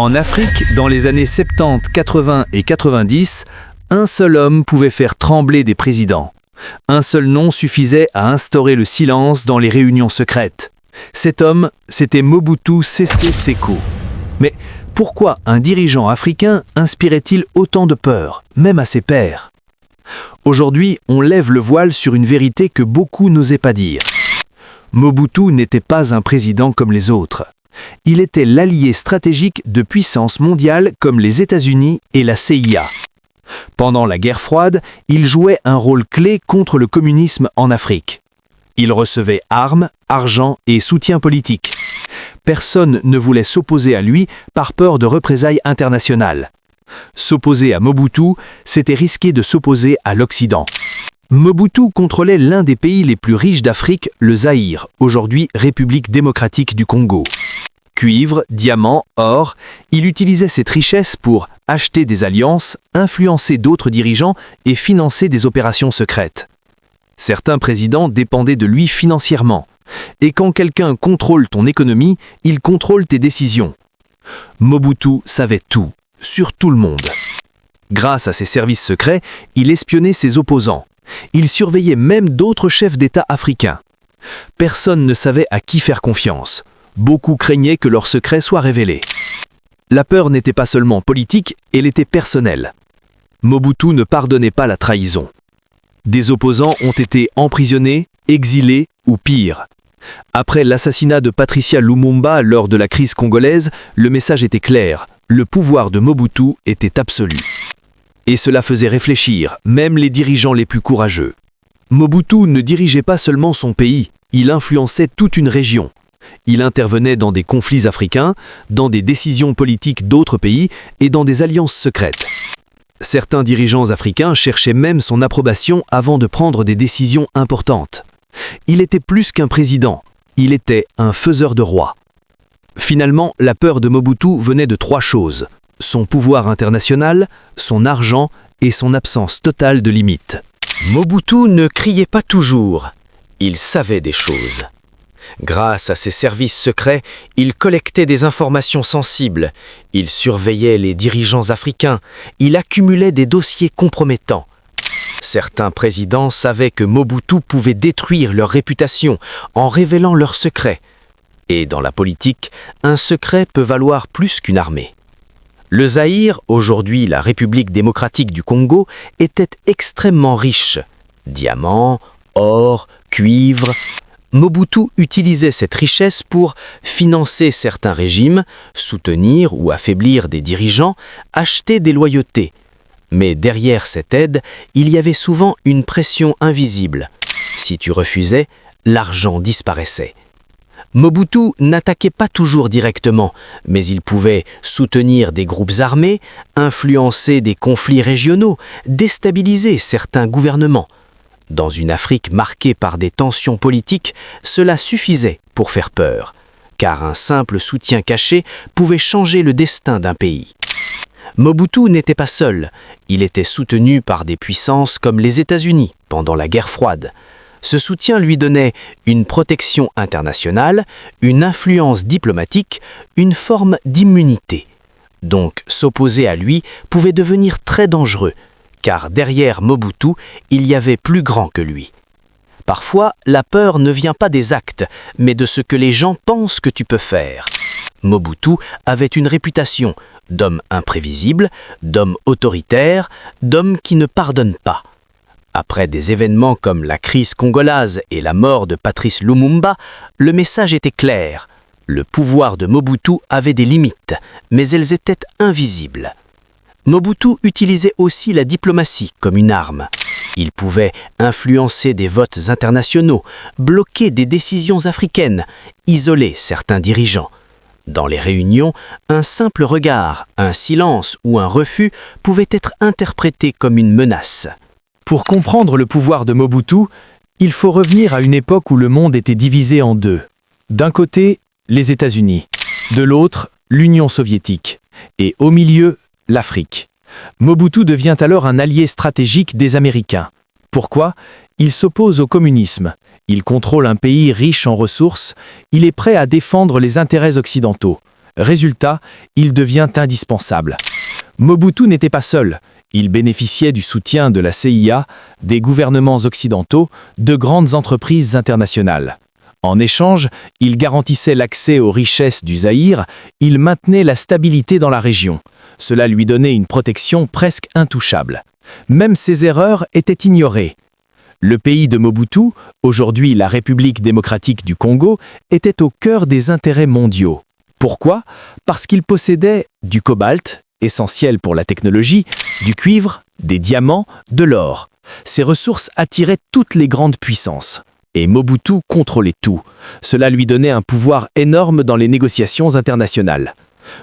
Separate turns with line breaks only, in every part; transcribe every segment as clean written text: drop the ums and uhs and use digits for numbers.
En Afrique, dans les années 70, 80 et 90, un seul homme pouvait faire trembler des présidents. Un seul nom suffisait à instaurer le silence dans les réunions secrètes. Cet homme, c'était Mobutu Sese Seko. Mais pourquoi un dirigeant africain inspirait-il autant de peur, même à ses pairs? Aujourd'hui, on lève le voile sur une vérité que beaucoup n'osaient pas dire. Mobutu n'était pas un président comme les autres. Il était l'allié stratégique de puissances mondiales comme les États-Unis et la CIA. Pendant la guerre froide, il jouait un rôle clé contre le communisme en Afrique. Il recevait armes, argent et soutien politique. Personne ne voulait s'opposer à lui par peur de représailles internationales. S'opposer à Mobutu, c'était risquer de s'opposer à l'Occident. Mobutu contrôlait l'un des pays les plus riches d'Afrique, le Zaïre, aujourd'hui République démocratique du Congo. Cuivre, diamants, or, il utilisait cette richesse pour acheter des alliances, influencer d'autres dirigeants et financer des opérations secrètes. Certains présidents dépendaient de lui financièrement. Et quand quelqu'un contrôle ton économie, il contrôle tes décisions. Mobutu savait tout, sur tout le monde. Grâce à ses services secrets, il espionnait ses opposants. Il surveillait même d'autres chefs d'État africains. Personne ne savait à qui faire confiance. Beaucoup craignaient que leurs secrets soient révélés. La peur n'était pas seulement politique, elle était personnelle. Mobutu ne pardonnait pas la trahison. Des opposants ont été emprisonnés, exilés ou pire. Après l'assassinat de Patricia Lumumba lors de la crise congolaise, le message était clair, le pouvoir de Mobutu était absolu. Et cela faisait réfléchir, même les dirigeants les plus courageux. Mobutu ne dirigeait pas seulement son pays, il influençait toute une région. Il intervenait dans des conflits africains, dans des décisions politiques d'autres pays et dans des alliances secrètes. Certains dirigeants africains cherchaient même son approbation avant de prendre des décisions importantes. Il était plus qu'un président, il était un faiseur de rois. Finalement, la peur de Mobutu venait de trois choses: son pouvoir international, son argent et son absence totale de limites.
Mobutu ne criait pas toujours, il savait des choses. Grâce à ses services secrets, il collectait des informations sensibles, il surveillait les dirigeants africains, il accumulait des dossiers compromettants. Certains présidents savaient que Mobutu pouvait détruire leur réputation en révélant leurs secrets. Et dans la politique, un secret peut valoir plus qu'une armée. Le Zaïre, aujourd'hui la République démocratique du Congo, était extrêmement riche. Diamants, or, cuivre. Mobutu utilisait cette richesse pour financer certains régimes, soutenir ou affaiblir des dirigeants, acheter des loyautés. Mais derrière cette aide, il y avait souvent une pression invisible. Si tu refusais, l'argent disparaissait. Mobutu n'attaquait pas toujours directement, mais il pouvait soutenir des groupes armés, influencer des conflits régionaux, déstabiliser certains gouvernements. Dans une Afrique marquée par des tensions politiques, cela suffisait pour faire peur, car un simple soutien caché pouvait changer le destin d'un pays. Mobutu n'était pas seul, il était soutenu par des puissances comme les États-Unis pendant la guerre froide. Ce soutien lui donnait une protection internationale, une influence diplomatique, une forme d'immunité. Donc s'opposer à lui pouvait devenir très dangereux, car derrière Mobutu, il y avait plus grand que lui. Parfois, la peur ne vient pas des actes, mais de ce que les gens pensent que tu peux faire. Mobutu avait une réputation d'homme imprévisible, d'homme autoritaire, d'homme qui ne pardonne pas. Après des événements comme la crise congolaise et la mort de Patrice Lumumba, le message était clair. Le pouvoir de Mobutu avait des limites, mais elles étaient invisibles. Mobutu utilisait aussi la diplomatie comme une arme. Il pouvait influencer des votes internationaux, bloquer des décisions africaines, isoler certains dirigeants. Dans les réunions, un simple regard, un silence ou un refus pouvaient être interprétés comme une menace.
Pour comprendre le pouvoir de Mobutu, il faut revenir à une époque où le monde était divisé en deux. D'un côté, les États-Unis, de l'autre, l'Union soviétique, et au milieu, l'Afrique. Mobutu devient alors un allié stratégique des Américains. Pourquoi? Il s'oppose au communisme. Il contrôle un pays riche en ressources. Il est prêt à défendre les intérêts occidentaux. Résultat, il devient indispensable. Mobutu n'était pas seul. Il bénéficiait du soutien de la CIA, des gouvernements occidentaux, de grandes entreprises internationales. En échange, il garantissait l'accès aux richesses du Zaïre, il maintenait la stabilité dans la région. Cela lui donnait une protection presque intouchable. Même ses erreurs étaient ignorées. Le pays de Mobutu, aujourd'hui la République démocratique du Congo, était au cœur des intérêts mondiaux. Pourquoi? Parce qu'il possédait du cobalt, essentiel pour la technologie, du cuivre, des diamants, de l'or. Ces ressources attiraient toutes les grandes puissances. Et Mobutu contrôlait tout. Cela lui donnait un pouvoir énorme dans les négociations internationales.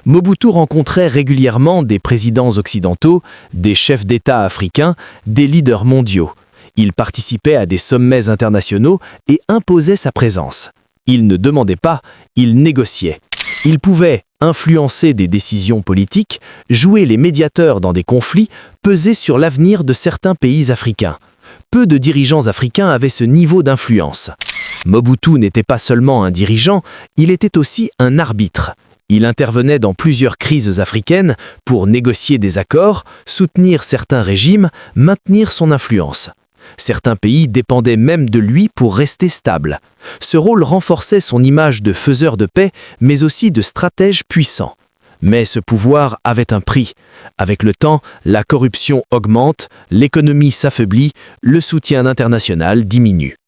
Mobutu rencontrait régulièrement des présidents occidentaux, des chefs d'État africains, des leaders mondiaux. Il participait à des sommets internationaux et imposait sa présence. Il ne demandait pas, il négociait. Il pouvait influencer des décisions politiques, jouer les médiateurs dans des conflits, peser sur l'avenir de certains pays africains. Peu de dirigeants africains avaient ce niveau d'influence. Mobutu n'était pas seulement un dirigeant, il était aussi un arbitre. Il intervenait dans plusieurs crises africaines pour négocier des accords, soutenir certains régimes, maintenir son influence. Certains pays dépendaient même de lui pour rester stables. Ce rôle renforçait son image de faiseur de paix, mais aussi de stratège puissant. Mais ce pouvoir avait un prix. Avec le temps, la corruption augmente, l'économie s'affaiblit, le soutien international diminue.